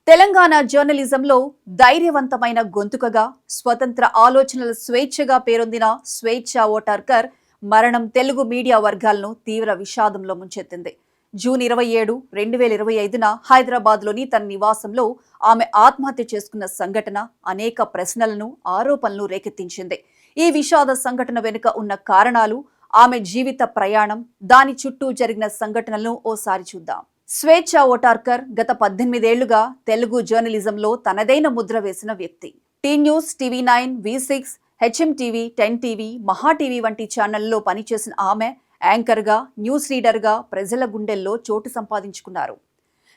తెలంగాణ జర్నలిజంలో ధైర్యవంతమైన గొంతుకగా స్వతంత్ర ఆలోచనల స్వేచ్ఛగా పేరొందిన స్వేచ్ఛ ఓటార్కర్ మరణం తెలుగు మీడియా వర్గాలను తీవ్ర విషాదంలో ముంచెత్తింది. జూన్ 27, 2025న హైదరాబాద్లోని తన నివాసంలో ఆమె ఆత్మహత్య చేసుకున్న సంఘటన అనేక ప్రశ్నలను, ఆరోపణలు రేకెత్తించింది. ఈ విషాద సంఘటన వెనుక ఉన్న కారణాలు, ఆమె జీవిత ప్రయాణం, దాని చుట్టూ జరిగిన సంఘటనలను ఓసారి చూద్దాం. స్వేచ్ఛ ఓటార్కర్ గత 18 ఏళ్లుగా తెలుగు జర్నలిజంలో తనదైన ముద్ర వేసిన వ్యక్తి. Tea news, TV9, V6, HMTV, 10TV, మహా టీవీ వంటి ఛానళ్లలో పనిచేసిన ఆమె యాంకర్గా, న్యూస్ రీడర్గా ప్రజల గుండెల్లో చోటు సంపాదించుకున్నారు.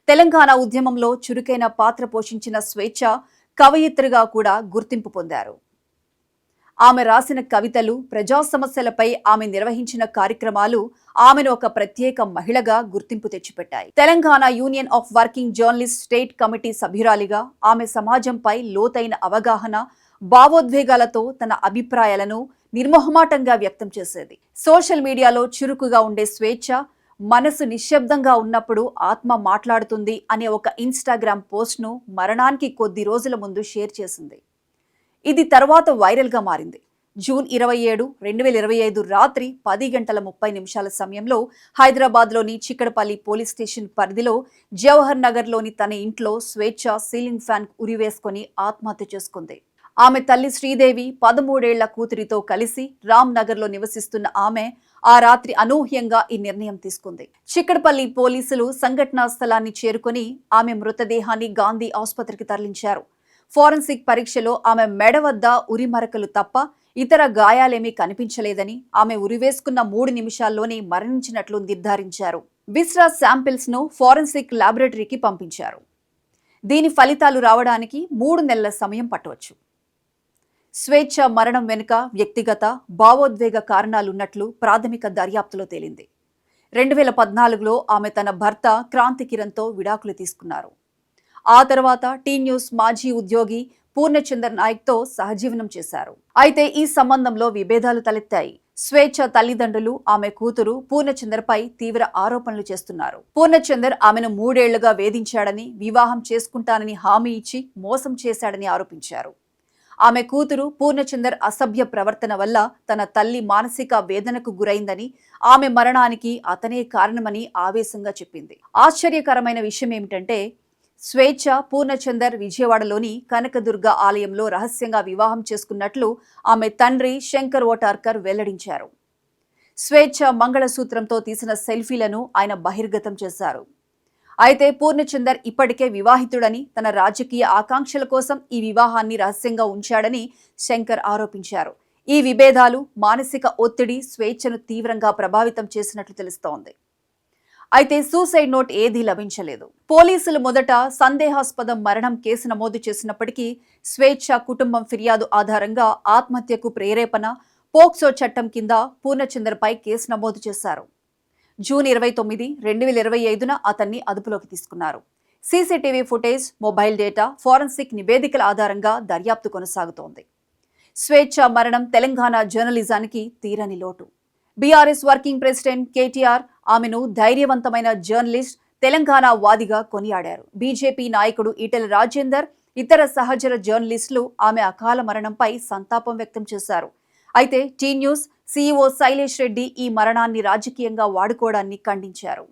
తెలంగాణ ఉద్యమంలో చురుకైన పాత్ర పోషించిన స్వేచ్ఛ కవయిత్రిగా కూడా గుర్తింపు పొందారు. ఆమె రాసిన కవితలు, ప్రజా సమస్యలపై ఆమె నిర్వహించిన కార్యక్రమాలు ఆమెను ఒక ప్రత్యేక మహిళగా గుర్తింపు తెచ్చిపెట్టాయి. Telangana union of working journalist state committee సభ్యురాలిగా ఆమె సమాజంపై లోతైన అవగాహన, భావోద్వేగాలతో తన అభిప్రాయాలను నిర్మోహమాటంగా వ్యక్తం చేసేది. సోషల్ మీడియాలో చురుకుగా ఉండే స్వేచ్ఛ, మనసు నిశ్శబ్దంగా ఉన్నప్పుడు ఆత్మ మాట్లాడుతుంది అనే ఒక ఇన్స్టాగ్రామ్ పోస్ట్ను మరణానికి కొద్ది రోజుల ముందు షేర్ చేసింది. ఇది తర్వాత వైరల్గా మారింది. జూన్ 27, 2025 రాత్రి 10:30 సమయంలో హైదరాబాద్లోని చిక్కడపల్లి పోలీస్ స్టేషన్ పరిధిలో జవహర్ నగర్లోని తన ఇంట్లో స్వేచ్ఛ సీలింగ్ ఫ్యాన్ ఉరివేసుకుని ఆత్మహత్య చేసుకుంది. ఆమె తల్లి శ్రీదేవి 13 ఏళ్ల కూతురితో కలిసి రామ్ నగర్లో నివసిస్తున్న ఆమె ఆ రాత్రి అనూహ్యంగా ఈ నిర్ణయం తీసుకుంది. చిక్కడపల్లి పోలీసులు సంఘటనా స్థలాన్ని చేరుకుని ఆమె మృతదేహాన్ని గాంధీ ఆసుపత్రికి తరలించారు. ఫోరెన్సిక్ పరీక్షలో ఆమె మెడ వద్ద ఉరిమరకలు తప్ప ఇతర గాయాలేమీ కనిపించలేదని, ఆమె ఉరివేసుకున్న 3 నిమిషాల్లోనే మరణించినట్లు నిర్ధారించారు. విస్రా శాంపిల్స్ ను ఫోరెన్సిక్ ల్యాబొరేటరీకి పంపించారు. దీని ఫలితాలు రావడానికి 3 నెలల సమయం పట్టవచ్చు. స్వేచ్ఛ మరణం వెనుక వ్యక్తిగత, భావోద్వేగ కారణాలున్నట్లు ప్రాథమిక దర్యాప్తులో తేలింది. 2014లో ఆమె తన భర్త క్రాంతి కిరణ్తో విడాకులు తీసుకున్నారు. ఆ తర్వాత టీ న్యూస్ మాజీ ఉద్యోగి పూర్ణచందర్ నాయక్తో సహజీవనం చేశారు. అయితే ఈ సంబంధంలో విభేదాలు తలెత్తాయి. స్వేచ్ఛ తల్లిదండ్రులు ఆమె కూతురు పూర్ణచందర్పై తీవ్ర ఆరోపణలు చేస్తున్నారు. పూర్ణచందర్ ఆమెను 3 ఏళ్లుగా వేధించాడని, వివాహం చేసుకుంటానని హామీ ఇచ్చి మోసం చేశాడని ఆరోపించారు. ఆమె కూతురు పూర్ణచందర్ అసభ్య ప్రవర్తన వల్ల తన తల్లి మానసిక వేదనకు గురైందని, ఆమె మరణానికి అతనే కారణమని ఆవేశంగా చెప్పింది. ఆశ్చర్యకరమైన విషయం ఏమిటంటే, స్వేచ్ఛ పూర్ణచందర్ విజయవాడలోని కనకదుర్గ ఆలయంలో రహస్యంగా వివాహం చేసుకున్నట్లు ఆమె తండ్రి శంకర్ ఓటార్కర్ వెల్లడించారు. స్వేచ్ఛ మంగళసూత్రంతో తీసిన సెల్ఫీలను ఆయన బహిర్గతం చేశారు. అయితే పూర్ణచందర్ ఇప్పటికే వివాహితుడని, తన రాజకీయ ఆకాంక్షల కోసం ఈ వివాహాన్ని రహస్యంగా ఉంచాడని శంకర్ ఆరోపించారు. ఈ విభేదాలు, మానసిక ఒత్తిడి స్వేచ్ఛను తీవ్రంగా ప్రభావితం చేసినట్లు తెలుస్తోంది. అయితే సూసైడ్ నోట్ ఏదీ లభించలేదు. పోలీసులు మొదట సందేహాస్పద మరణం కేసు నమోదు చేసినప్పటికీ స్వేచ్ఛ కుటుంబం ఫిర్యాదు ఆధారంగా ఆత్మహత్యకు ప్రేరేపణ, పోక్సో చట్టం కింద పూర్ణచందర్పై కేసు నమోదు చేశారు. జూన్ 29, 2025న అతన్ని అదుపులోకి తీసుకున్నారు. CCTV footage, mobile data, forensic నివేదికల ఆధారంగా దర్యాప్తు కొనసాగుతోంది. స్వేచ్ఛ మరణం తెలంగాణ జర్నలిజానికి తీరని లోటు. బీఆర్ఎస్ వర్కింగ్ ప్రెసిడెంట్ కేటీఆర్ ఆమెను ధైర్యవంతమైన జర్నలిస్ట్, తెలంగాణ వాదిగా కొనియాడారు. బీజేపీ నాయకుడు ఈటెల రాజేందర్, ఇతర సహచర జర్నలిస్టులు ఆమె అకాల మరణంపై సంతాపం వ్యక్తం చేశారు. అయితే T News CEO Shailesh Reddy ఈ మరణాన్ని రాజకీయంగా వాడుకోవడాన్ని ఖండించారు.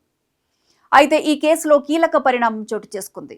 అయితే ఈ కేసులో కీలక పరిణామం చోటు చేసుకుంది.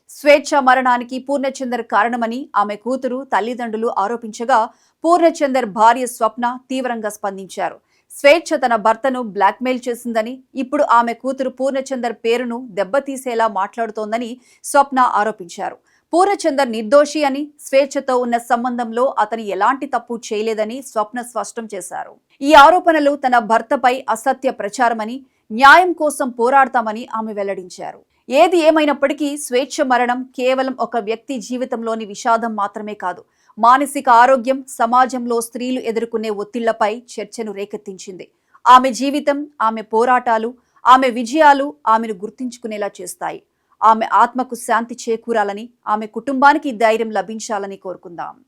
స్వేచ్ఛ మరణానికి పూర్ణచందర్ కారణమని ఆమె కూతురు, తల్లిదండ్రులు ఆరోపించగా పూర్ణచందర్ భార్య స్వప్న తీవ్రంగా స్పందించారు. స్వేచ్ఛ తన భర్తను బ్లాక్మెయిల్ చేసిందని, ఇప్పుడు ఆమె కూతురు పూర్ణచందర్ పేరును దెబ్బతీసేలా మాట్లాడుతోందని స్వప్న ఆరోపించారు. పూర్ణచందర్ నిర్దోషి అని, స్వేచ్ఛతో ఉన్న సంబంధంలో అతను ఎలాంటి తప్పు చేయలేదని స్వప్న స్పష్టం చేశారు. ఈ ఆరోపణలు తన భర్తపై అసత్య ప్రచారమని, న్యాయం కోసం పోరాడతామని ఆమె వెల్లడించారు. ఏది ఏమైనప్పటికీ స్వేచ్ఛ మరణం కేవలం ఒక వ్యక్తి జీవితంలోని విషాదం మాత్రమే కాదు, మానసిక ఆరోగ్యం, సమాజంలో స్త్రీలు ఎదుర్కొనే ఒత్తిళ్లపై చర్చను రేకెత్తించింది. ఆమె జీవితం, ఆమె పోరాటాలు, ఆమె విజయాలు ఆమెను గుర్తించుకునేలా చేస్తాయి. ఆమె ఆత్మకు శాంతి చేకూరాలని, ఆమె కుటుంబానికి ధైర్యం లభించాలని కోరుకుందాం.